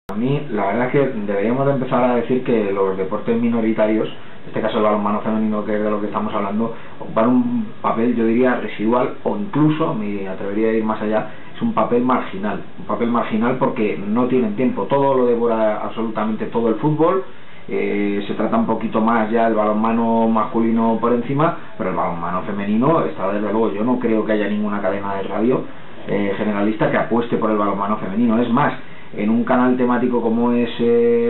A mí, la verdad es que deberíamos de empezar a decir que los deportes minoritarios, en este caso el balonmano femenino, que es de lo que estamos hablando, ocupan un papel, yo diría, residual, o incluso, me atrevería a ir más allá, es un papel marginal porque no tienen tiempo, todo lo devora absolutamente todo el fútbol. Se trata un poquito más ya el balonmano masculino por encima, pero el balonmano femenino está, desde luego, yo no creo que haya ninguna cadena de radio generalista que apueste por el balonmano femenino. Es más, en un canal temático como es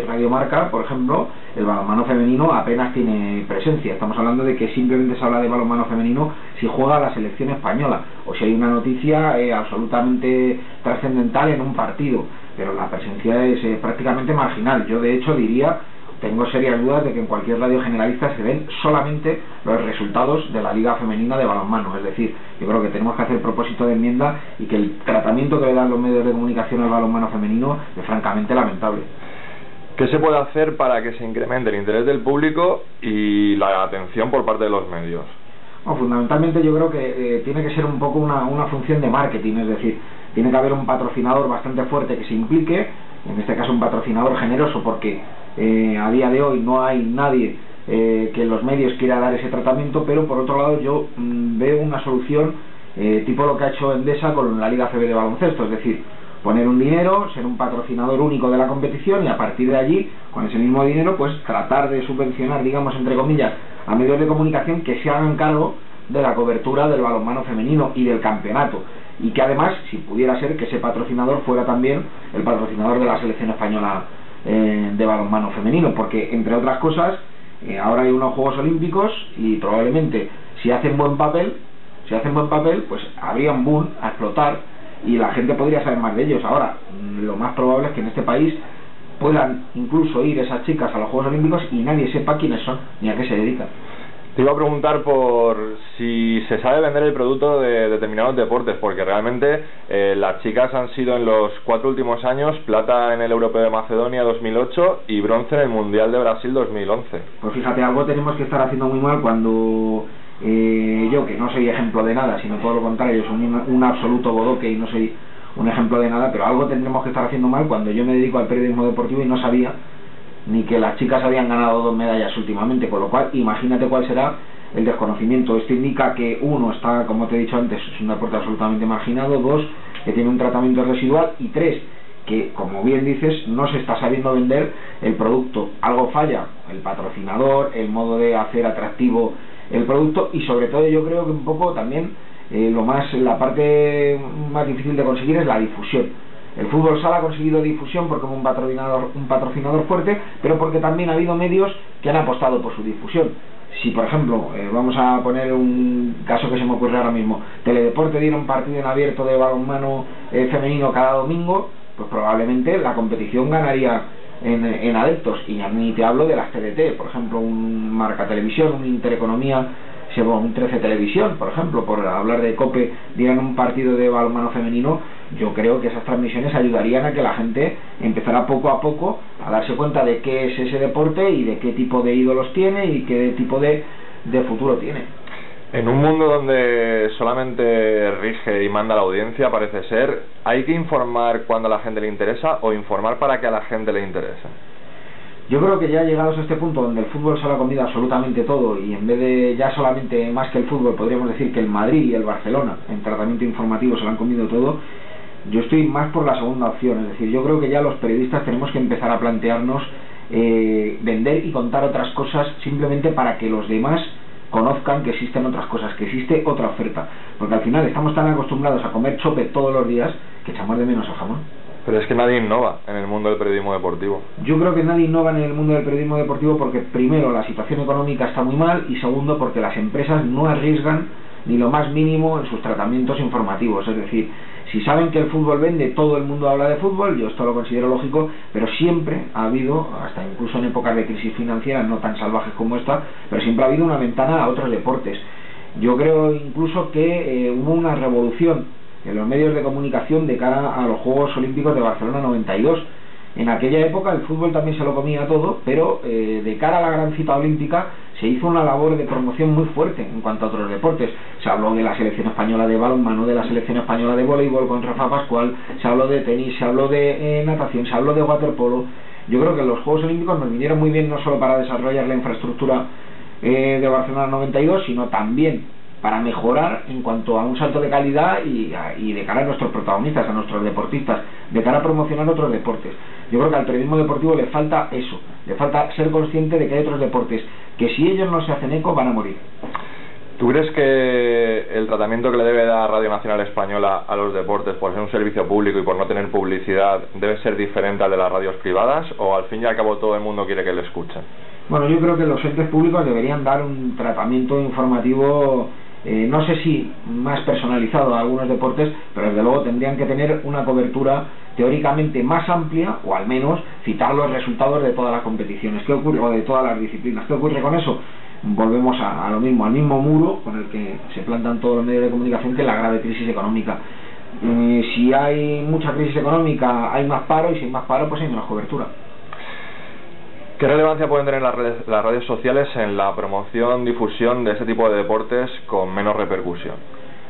Radio Marca, por ejemplo, el balonmano femenino apenas tiene presencia. Estamos hablando de que simplemente se habla de balonmano femenino si juega la selección española o si hay una noticia absolutamente trascendental en un partido, pero la presencia es prácticamente marginal. Yo, de hecho, diría, tengo serias dudas de que en cualquier radio generalista se den solamente los resultados de la Liga Femenina de Balonmano. Es decir, yo creo que tenemos que hacer propósito de enmienda y que el tratamiento que le dan los medios de comunicación al balonmano femenino es francamente lamentable. ¿Qué se puede hacer para que se incremente el interés del público y la atención por parte de los medios? Bueno, fundamentalmente yo creo que tiene que ser un poco una función de marketing, es decir, tiene que haber un patrocinador bastante fuerte que se implique, en este caso un patrocinador generoso, porque a día de hoy no hay nadie que en los medios quiera dar ese tratamiento, pero por otro lado yo veo una solución tipo lo que ha hecho Endesa con la Liga CB de baloncesto, es decir, poner un dinero, ser un patrocinador único de la competición y a partir de allí, con ese mismo dinero, pues tratar de subvencionar, digamos, entre comillas, a medios de comunicación que se hagan cargo de la cobertura del balonmano femenino y del campeonato, y que además, si pudiera ser, que ese patrocinador fuera también el patrocinador de la selección española de balonmano femenino, porque entre otras cosas ahora hay unos Juegos Olímpicos y probablemente si hacen buen papel, pues habría un boom a explotar y la gente podría saber más de ellos. Ahora, lo más probable es que en este país puedan incluso ir esas chicas a los Juegos Olímpicos y nadie sepa quiénes son ni a qué se dedican. Te iba a preguntar por si se sabe vender el producto de determinados deportes, porque realmente las chicas han sido en los 4 últimos años plata en el Europeo de Macedonia 2008 y bronce en el Mundial de Brasil 2011. Pues fíjate, algo tenemos que estar haciendo muy mal cuando yo, que no soy ejemplo de nada, sino todo lo contrario, soy un absoluto bodoque y no soy un ejemplo de nada, pero algo tendremos que estar haciendo mal cuando yo me dedico al periodismo deportivo y no sabía ni que las chicas habían ganado 2 medallas últimamente, con lo cual imagínate cuál será el desconocimiento. Esto indica que uno, está, como te he dicho antes, es un deporte absolutamente marginado, 2, que tiene un tratamiento residual, y 3, que, como bien dices, no se está sabiendo vender el producto. Algo falla, el patrocinador, el modo de hacer atractivo el producto, y sobre todo yo creo que un poco también la parte más difícil de conseguir es la difusión. El fútbol sala ha conseguido difusión porque como un patrocinador fuerte, pero porque también ha habido medios que han apostado por su difusión. Si, por ejemplo, vamos a poner un caso que se me ocurre ahora mismo, Teledeporte diera un partido en abierto de balonmano femenino cada domingo, pues probablemente la competición ganaría en adeptos, y ya ni te hablo de las TDT, por ejemplo, un Marca Televisión, un Intereconomía, un 13 Televisión, por ejemplo, por hablar de COPE, dieran un partido de balonmano femenino. Yo creo que esas transmisiones ayudarían a que la gente empezara poco a poco a darse cuenta de qué es ese deporte y de qué tipo de ídolos tiene y qué tipo de futuro tiene. En un mundo donde solamente rige y manda la audiencia, parece ser, ¿hay que informar cuando a la gente le interesa o informar para que a la gente le interese? Yo creo que ya llegados a este punto donde el fútbol se lo ha comido absolutamente todo, y en vez de ya solamente más que el fútbol, podríamos decir que el Madrid y el Barcelona en tratamiento informativo se lo han comido todo, yo estoy más por la segunda opción. Es decir, yo creo que ya los periodistas tenemos que empezar a plantearnos vender y contar otras cosas simplemente para que los demás conozcan que existen otras cosas, que existe otra oferta, porque al final estamos tan acostumbrados a comer chope todos los días que echamos de menos al jamón. Pero es que nadie innova en el mundo del periodismo deportivo. Yo creo que nadie innova en el mundo del periodismo deportivo porque, primero, la situación económica está muy mal, y segundo, porque las empresas no arriesgan ni lo más mínimo en sus tratamientos informativos. Es decir, si saben que el fútbol vende, todo el mundo habla de fútbol, yo esto lo considero lógico, pero siempre ha habido, hasta incluso en épocas de crisis financiera no tan salvajes como esta, pero siempre ha habido una ventana a otros deportes. Yo creo incluso que hubo una revolución en los medios de comunicación de cara a los Juegos Olímpicos de Barcelona 92, en aquella época el fútbol también se lo comía todo, pero de cara a la gran cita olímpica se hizo una labor de promoción muy fuerte en cuanto a otros deportes. Se habló de la selección española de balonmano, de la selección española de voleibol con Rafa Pascual, se habló de tenis, se habló de natación, se habló de waterpolo. Yo creo que los Juegos Olímpicos nos vinieron muy bien no solo para desarrollar la infraestructura de Barcelona 92, sino también para mejorar en cuanto a un salto de calidad y de cara a nuestros protagonistas, a nuestros deportistas, de cara a promocionar otros deportes. Yo creo que al periodismo deportivo le falta eso, le falta ser consciente de que hay otros deportes que si ellos no se hacen eco van a morir. ¿Tú crees que el tratamiento que le debe dar Radio Nacional Española a los deportes por ser un servicio público y por no tener publicidad debe ser diferente al de las radios privadas, o al fin y al cabo todo el mundo quiere que le escuchen? Bueno, yo creo que los entes públicos deberían dar un tratamiento informativo, no sé si más personalizado a algunos deportes, pero desde luego tendrían que tener una cobertura teóricamente más amplia, o al menos citar los resultados de todas las competiciones. ¿Qué ocurre? O de todas las disciplinas. ¿Qué ocurre con eso? Volvemos a lo mismo, al mismo muro con el que se plantan todos los medios de comunicación, que es la grave crisis económica. Si hay mucha crisis económica hay más paro, y si hay más paro pues hay menos cobertura. ¿Qué relevancia pueden tener las redes sociales en la promoción, difusión de ese tipo de deportes con menos repercusión?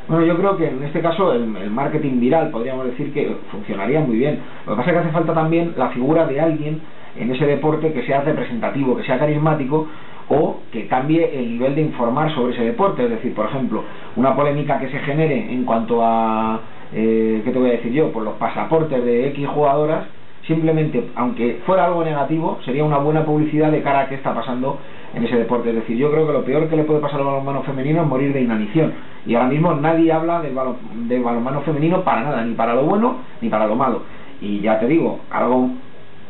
Bueno, yo creo que en este caso el marketing viral podríamos decir que funcionaría muy bien. Lo que pasa es que hace falta también la figura de alguien en ese deporte que sea representativo, que sea carismático, o que cambie el nivel de informar sobre ese deporte. Es decir, por ejemplo, una polémica que se genere en cuanto a ¿qué te voy a decir yo? Pues los pasaportes de X jugadoras, simplemente, aunque fuera algo negativo, sería una buena publicidad de cara a qué está pasando en ese deporte. Es decir, yo creo que lo peor que le puede pasar al balonmano femenino es morir de inanición, y ahora mismo nadie habla del balonmano femenino para nada, ni para lo bueno ni para lo malo. Y ya te digo, algo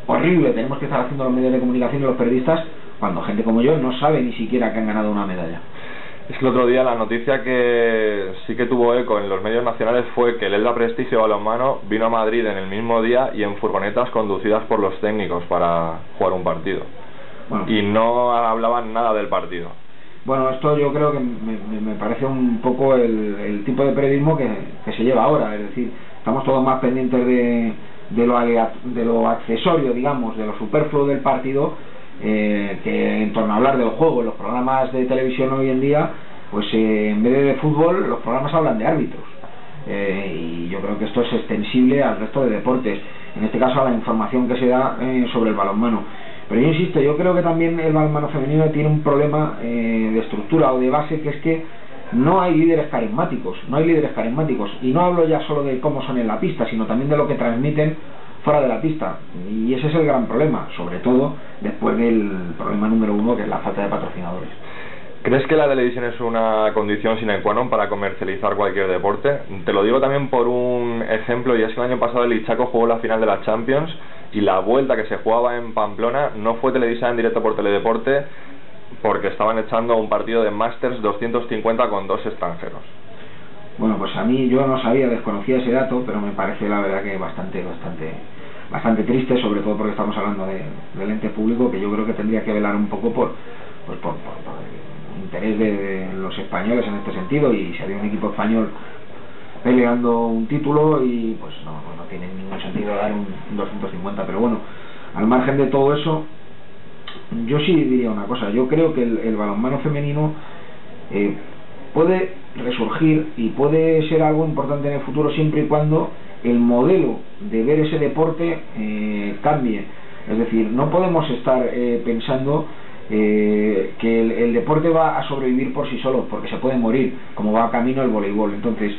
horrible tenemos que estar haciendo los medios de comunicación y los periodistas cuando gente como yo no sabe ni siquiera que han ganado una medalla. Es que el otro día la noticia que sí que tuvo eco en los medios nacionales fue que el Elda Prestigio Balonmano vino a Madrid en el mismo día y en furgonetas conducidas por los técnicos para jugar un partido. Bueno, y no hablaban nada del partido. Bueno, esto yo creo que me parece un poco el tipo de periodismo que se lleva ahora. Es decir, estamos todos más pendientes de lo accesorio, digamos, de lo superfluo del partido, que en torno a hablar del juego. Los programas de televisión hoy en día, pues en vez de fútbol, los programas hablan de árbitros, y yo creo que esto es extensible al resto de deportes, en este caso a la información que se da sobre el balonmano. Pero yo insisto, yo creo que también el balonmano femenino tiene un problema de estructura o de base, que es que no hay líderes carismáticos, y no hablo ya solo de cómo son en la pista, sino también de lo que transmiten fuera de la pista, y ese es el gran problema, sobre todo después del problema número uno, que es la falta de patrocinadores. ¿Crees que la televisión es una condición sine qua non para comercializar cualquier deporte? Te lo digo también por un ejemplo, y es que el año pasado el Ichaco jugó la final de la Champions y la vuelta que se jugaba en Pamplona no fue televisada en directo por Teledeporte porque estaban echando un partido de Masters 250 con 2 extranjeros. Bueno, pues a mí, yo no sabía, desconocía ese dato, pero me parece la verdad que bastante triste, sobre todo porque estamos hablando del ente público, que yo creo que tendría que velar un poco por el interés de los españoles en este sentido, y si había un equipo español peleando un título, y pues no tiene ningún sentido dar un 250. Pero bueno, al margen de todo eso, yo sí diría una cosa. Yo creo que el balonmano femenino puede resurgir y puede ser algo importante en el futuro, siempre y cuando el modelo de ver ese deporte cambie. Es decir, no podemos estar pensando que el deporte va a sobrevivir por sí solo, porque se puede morir, como va camino el voleibol. Entonces,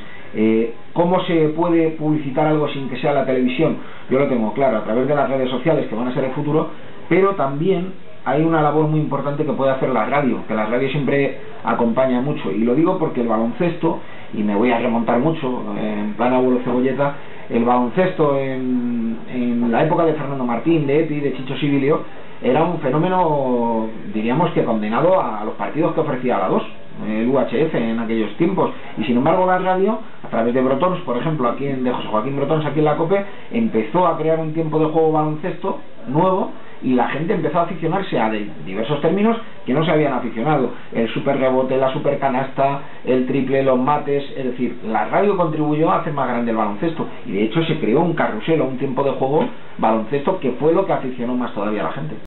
¿cómo se puede publicitar algo sin que sea la televisión? Yo lo tengo claro, a través de las redes sociales, que van a ser el futuro, pero también hay una labor muy importante que puede hacer la radio, que la radio siempre acompaña mucho, y lo digo porque el baloncesto, y me voy a remontar mucho en plan abuelo cebolleta, el baloncesto en la época de Fernando Martín, de Epi, de Chicho Sibilio, era un fenómeno, diríamos que condenado a los partidos que ofrecía la 2, el UHF en aquellos tiempos, y sin embargo la radio, a través de Brotons, por ejemplo, de José Joaquín Brotons, aquí en la COPE, empezó a crear un tiempo de juego baloncesto nuevo, y la gente empezó a aficionarse a diversos términos que no se habían aficionado: el super rebote, la super canasta, el triple, los mates. Es decir, la radio contribuyó a hacer más grande el baloncesto, y de hecho se creó un carrusel o un tiempo de juego baloncesto que fue lo que aficionó más todavía a la gente.